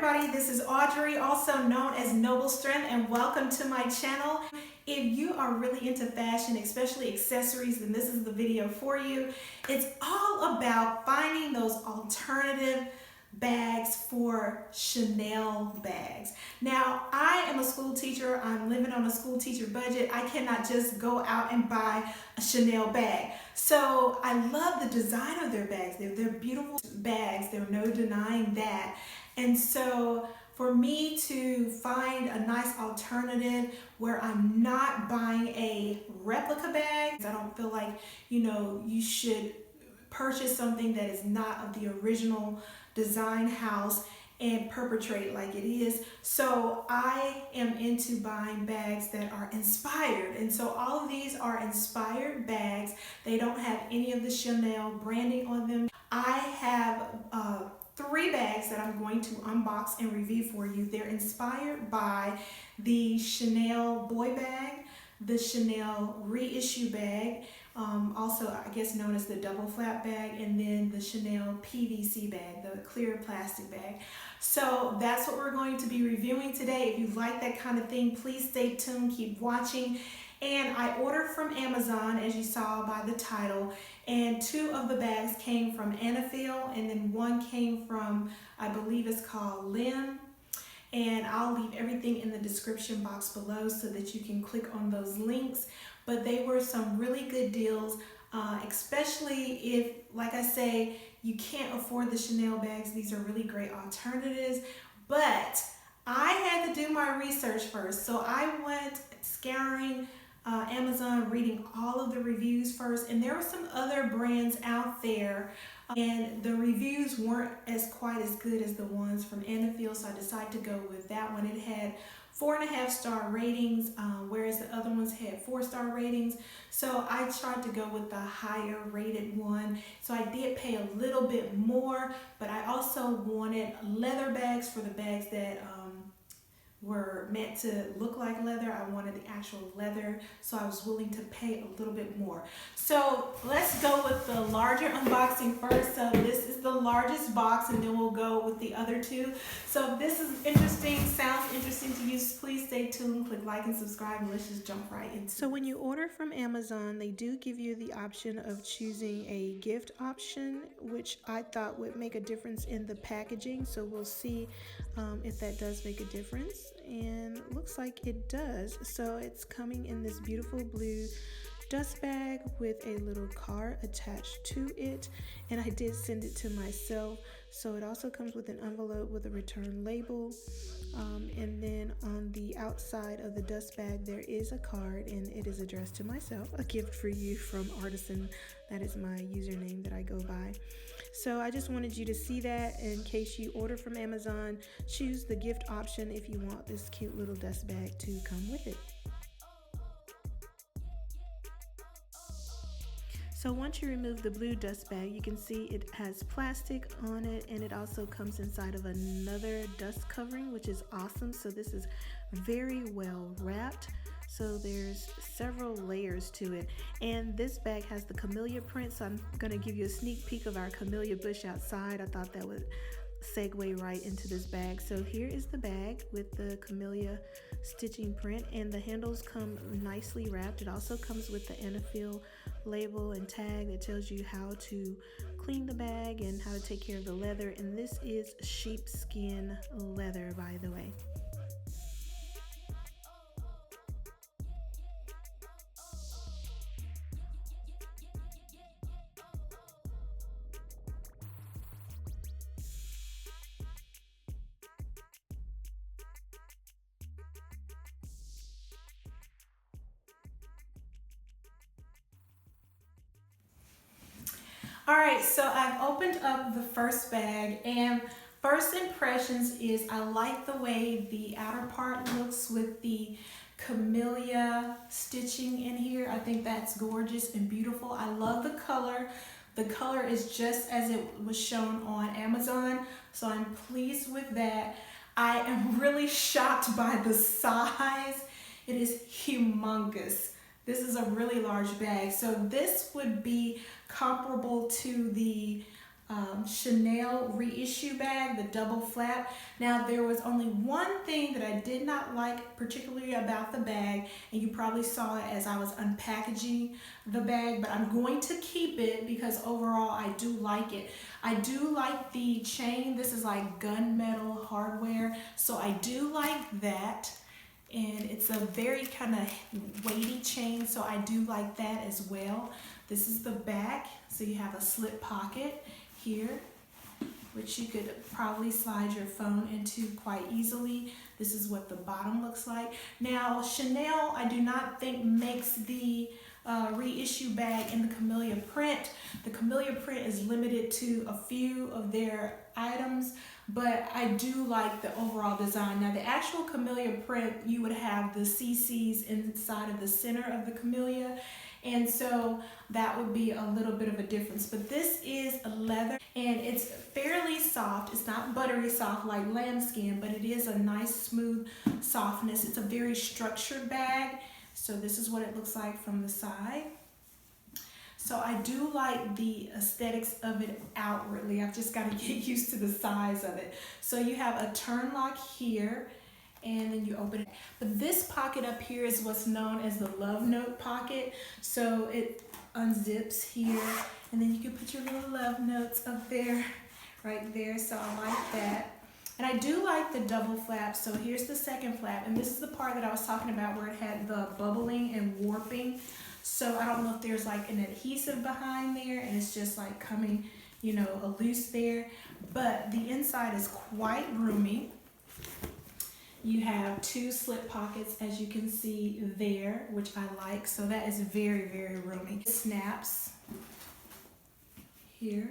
everybody, this is Audrey, also known as Noble Strength, and welcome to my channel. If you are really into fashion, especially accessories, then this is the video for you. It's all about finding those alternative bags for Chanel bags. Now, I am a school teacher. I'm living on a school teacher budget. I cannot just go out and buy a Chanel bag. So I love the design of their bags. They're beautiful bags. There's no denying that. And so for me to find a nice alternative where I'm not buying a replica bag, I don't feel like, you should purchase something that is not of the original design house and perpetrate like it is. So I am into buying bags that are inspired. And so all of these are inspired bags. They don't have any of the Chanel branding on them. I have 3 bags that I'm going to unbox and review for you. They're inspired by the Chanel boy bag, the Chanel Reissue bag, also I guess known as the double flap bag, and then the Chanel PVC bag, the clear plastic bag. So that's what we're going to be reviewing today. If you like that kind of thing, please stay tuned, keep watching. And I ordered from Amazon, as you saw by the title, and 2 of the bags came from Ainifeel, and then 1 came from, I believe it's called Lim. And I'll leave everything in the description box below so that you can click on those links. But they were some really good deals, especially if, like I say, you can't afford the Chanel bags. These are really great alternatives. But I had to do my research first. So I went scouring Amazon, reading all of the reviews first, and there were some other brands out there, and the reviews weren't quite as good as the ones from Ainifeel, so I decided to go with that one. It had 4.5-star ratings, whereas the other ones had 4-star ratings. So I tried to go with the higher rated one. So I did pay a little bit more, but I also wanted leather bags for the bags that were meant to look like leather. I wanted the actual leather, so I was willing to pay a little bit more. So let's go with the larger unboxing first. So this is the largest box, and then we'll go with the other 2. So if this is interesting, sounds interesting to you, please stay tuned, click like and subscribe, and let's just jump right into it. So when you order from Amazon, they do give you the option of choosing a gift option, which I thought would make a difference in the packaging. So we'll see if that does make a difference. And looks like it does. So it's coming in this beautiful blue dust bag with a little card attached to it, and I did send it to myself. So it also comes with an envelope with a return label, and then on the outside of the dust bag there is a card, and it is addressed to myself. A gift for you from Artisan. That is my username that I go by. So I just wanted you to see that in case you order from Amazon. Choose the gift option if you want this cute little dust bag to come with it. So once you remove the blue dust bag, you can see it has plastic on it, and it also comes inside of another dust covering, which is awesome. So this is very well wrapped. So there's several layers to it, and this bag has the camellia print, so I'm going to give you a sneak peek of our camellia bush outside. I thought that would segue right into this bag. So here is the bag with the camellia stitching print, and the handles come nicely wrapped. It also comes with the Ainifeel label and tag that tells you how to clean the bag and how to take care of the leather, and this is sheepskin leather, by the way. All right, so I've opened up the first bag, and first impressions is I like the way the outer part looks with the camellia stitching in here. I think that's gorgeous and beautiful. I love the color. The color is just as it was shown on Amazon, so I'm pleased with that. I am really shocked by the size. It is humongous. This is a really large bag. So this would be comparable to the Chanel Reissue bag, the double flap. Now there was only one thing that I did not like particularly about the bag, and you probably saw it as I was unpackaging the bag, but I'm going to keep it because overall I do like it. I do like the chain. This is like gunmetal hardware, so I do like that. And it's a very kind of weighty chain, so I do like that as well. This is the back, so you have a slip pocket here, which you could probably slide your phone into quite easily. This is what the bottom looks like. Now, Chanel, I do not think makes the reissue bag in the camellia print. The camellia print is limited to a few of their items, but I do like the overall design. Now the actual camellia print, you would have the CCs inside of the center of the camellia, and so that would be a little bit of a difference. But this is a leather and it's fairly soft. It's not buttery soft like lambskin, but it is a nice smooth softness. It's a very structured bag. So this is what it looks like from the side. So I do like the aesthetics of it outwardly. I've just got to get used to the size of it. So you have a turn lock here, and then you open it. But this pocket up here is what's known as the love note pocket. So it unzips here, and then you can put your little love notes up there, right there. So I like that. And I do like the double flap. So here's the second flap, and this is the part that I was talking about where it had the bubbling and warping. So I don't know if there's like an adhesive behind there and it's just like coming, you know, loose there. But the inside is quite roomy. You have two slip pockets, as you can see there, which I like. So that is very, very roomy. It snaps here.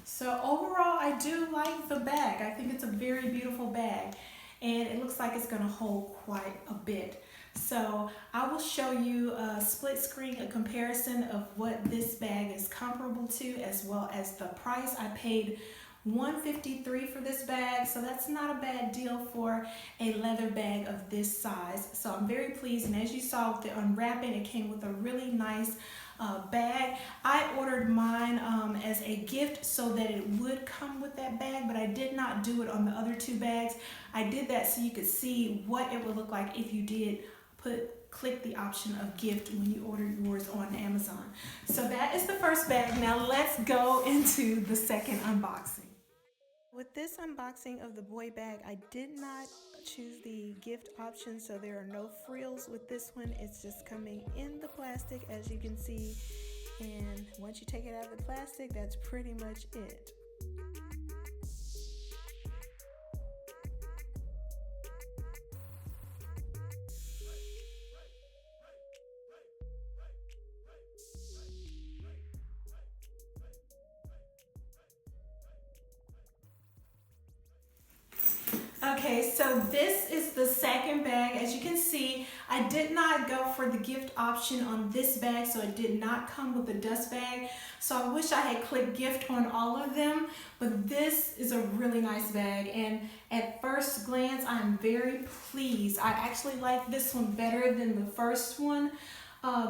So overall, I do like the bag. I think it's a very beautiful bag, and it looks like it's gonna hold quite a bit. So I will show you a split screen, a comparison of what this bag is comparable to, as well as the price. I paid $153 for this bag, so that's not a bad deal for a leather bag of this size. So I'm very pleased, and as you saw with the unwrapping, it came with a really nice bag. I ordered mine as a gift so that it would come with that bag, but I did not do it on the other two bags. I did that so you could see what it would look like if you did click the option of gift when you order yours on Amazon. So that is the first bag. Now let's go into the second unboxing. With this unboxing of the boy bag, I did not choose the gift option, so there are no frills with this one. It's just coming in the plastic, as you can see, and once you take it out of the plastic, that's pretty much it. Okay, so this is the second bag. As you can see, I did not go for the gift option on this bag, so it did not come with a dust bag. So I wish I had clicked gift on all of them, but this is a really nice bag, and at first glance, I'm very pleased. I actually like this one better than the first one.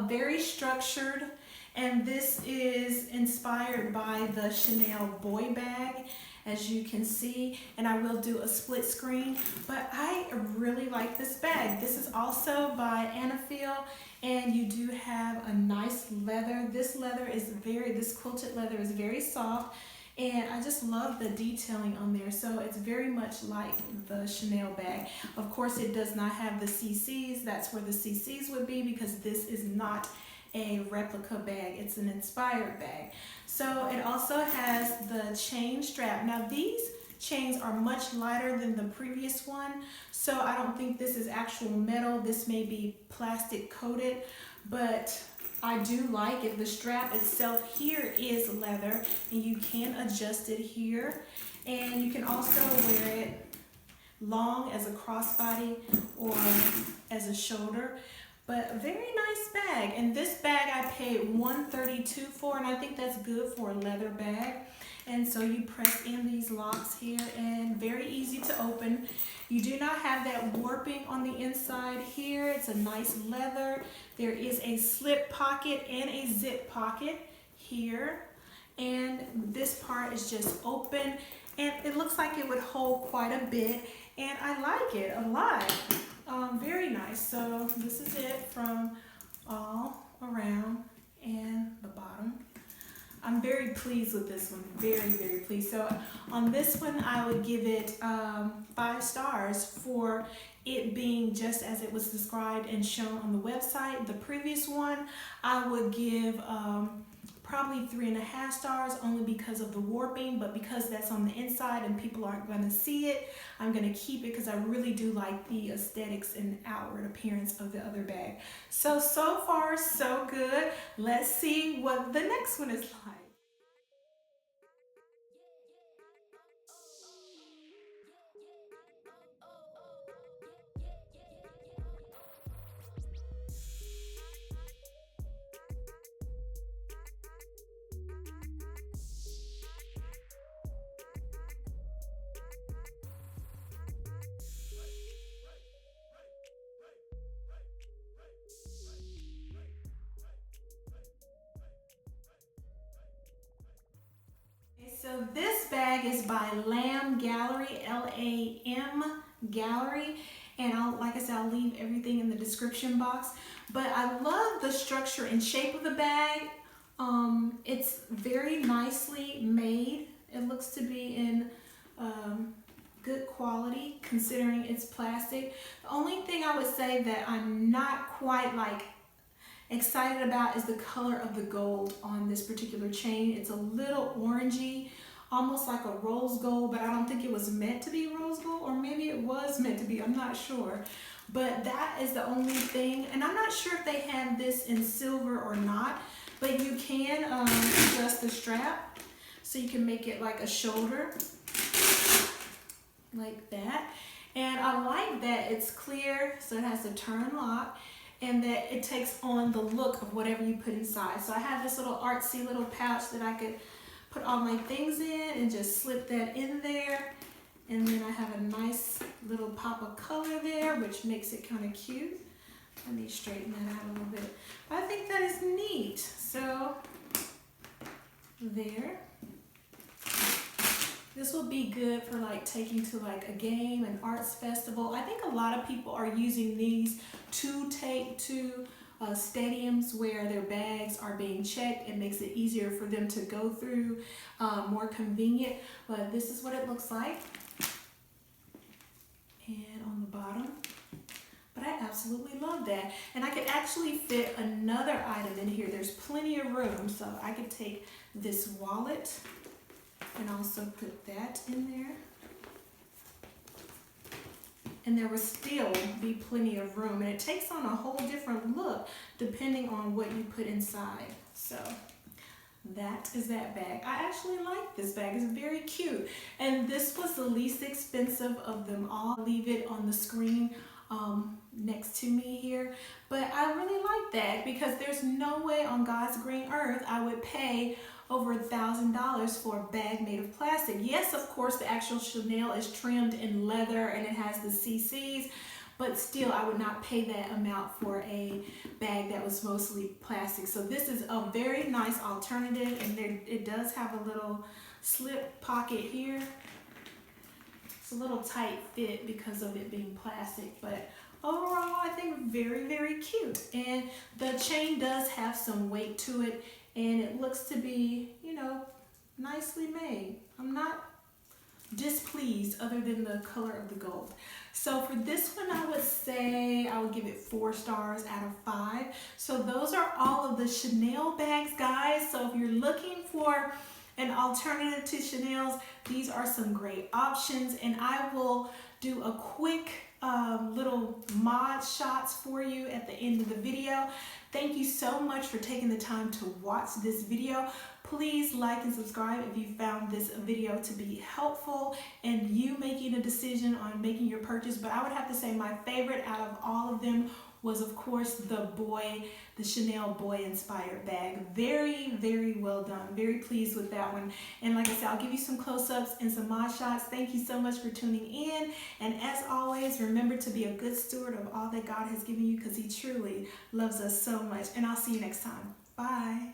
Very structured, and this is inspired by the Chanel boy bag, as you can see, and I will do a split screen, but I really like this bag. This is also by Ainifeel, and you do have a nice leather. This quilted leather is very soft, and I just love the detailing on there. So it's very much like the Chanel bag. Of course, it does not have the CCs. That's where the CCs would be, because this is not a replica bag. It's an inspired bag. So it also has the chain strap. Now these chains are much lighter than the previous one, so I don't think this is actual metal. This may be plastic coated, but I do like it. The strap itself here is leather, and you can adjust it here, and you can also wear it long as a crossbody or as a shoulder. But a very nice bag. And this bag I paid $132 for, and I think that's good for a leather bag. And so you press in these locks here, and very easy to open. You do not have that warping on the inside here. It's a nice leather. There is a slip pocket and a zip pocket here. And this part is just open, and it looks like it would hold quite a bit, and I like it a lot. Very nice. So this is it from all around and the bottom. I'm very pleased with this one, very, very pleased. So on this one, I would give it 5 stars for it being just as it was described and shown on the website. The previous one, I would give probably 3.5 stars, only because of the warping, but because that's on the inside and people aren't going to see it, I'm going to keep it because I really do like the aesthetics and outward appearance of the other bag. So far, so good. Let's see what the next one is like. So this bag is by Lamb Gallery, L-A-M Gallery, and like I said, I'll leave everything in the description box. But I love the structure and shape of the bag. It's very nicely made. It looks to be in good quality considering it's plastic. The only thing I would say that I'm not quite excited about is the color of the gold on this particular chain. It's a little orangey, almost like a rose gold, but I don't think it was meant to be rose gold, or maybe it was meant to be, I'm not sure. But that is the only thing, and I'm not sure if they have this in silver or not, but you can adjust the strap so you can make it like a shoulder, like that. And I like that it's clear, so it has a turn lock, and that it takes on the look of whatever you put inside. So I have this little artsy little pouch that I could put all my things in and just slip that in there. And then I have a nice little pop of color there, which makes it kind of cute. Let me straighten that out a little bit. But I think that is neat. So there. This will be good for taking to a game, an arts festival. I think a lot of people are using these to take to stadiums where their bags are being checked. It makes it easier for them to go through, more convenient. But this is what it looks like. And on the bottom. But I absolutely love that. And I could actually fit another item in here. There's plenty of room. So I could take this wallet and also put that in there. And there will still be plenty of room. And it takes on a whole different look depending on what you put inside. So that is that bag. I actually like this bag. It's very cute. And this was the least expensive of them all. I'll leave it on the screen next to me here. But I really like that because there's no way on God's green earth I would pay over $1,000 for a bag made of plastic. Yes, of course, the actual Chanel is trimmed in leather and it has the CCs, but still I would not pay that amount for a bag that was mostly plastic. So this is a very nice alternative, and it does have a little slip pocket here. It's a little tight fit because of it being plastic, but overall I think very, very cute. And the chain does have some weight to it, and it looks to be, nicely made. I'm not displeased other than the color of the gold. So for this one, I would say I would give it 4 stars out of 5. So those are all of the Chanel bags, guys. So if you're looking for an alternative to Chanel's, these are some great options, and I will do a quick little mod shots for you at the end of the video. Thank you so much for taking the time to watch this video. Please like and subscribe if you found this video to be helpful and you making a decision on making your purchase. But I would have to say my favorite out of all of them was, of course, the Chanel boy inspired bag. Very, very well done. Very pleased with that one. And like I said, I'll give you some close-ups and some mod shots. Thank you so much for tuning in. And as always, remember to be a good steward of all that God has given you, because he truly loves us so much. And I'll see you next time. Bye.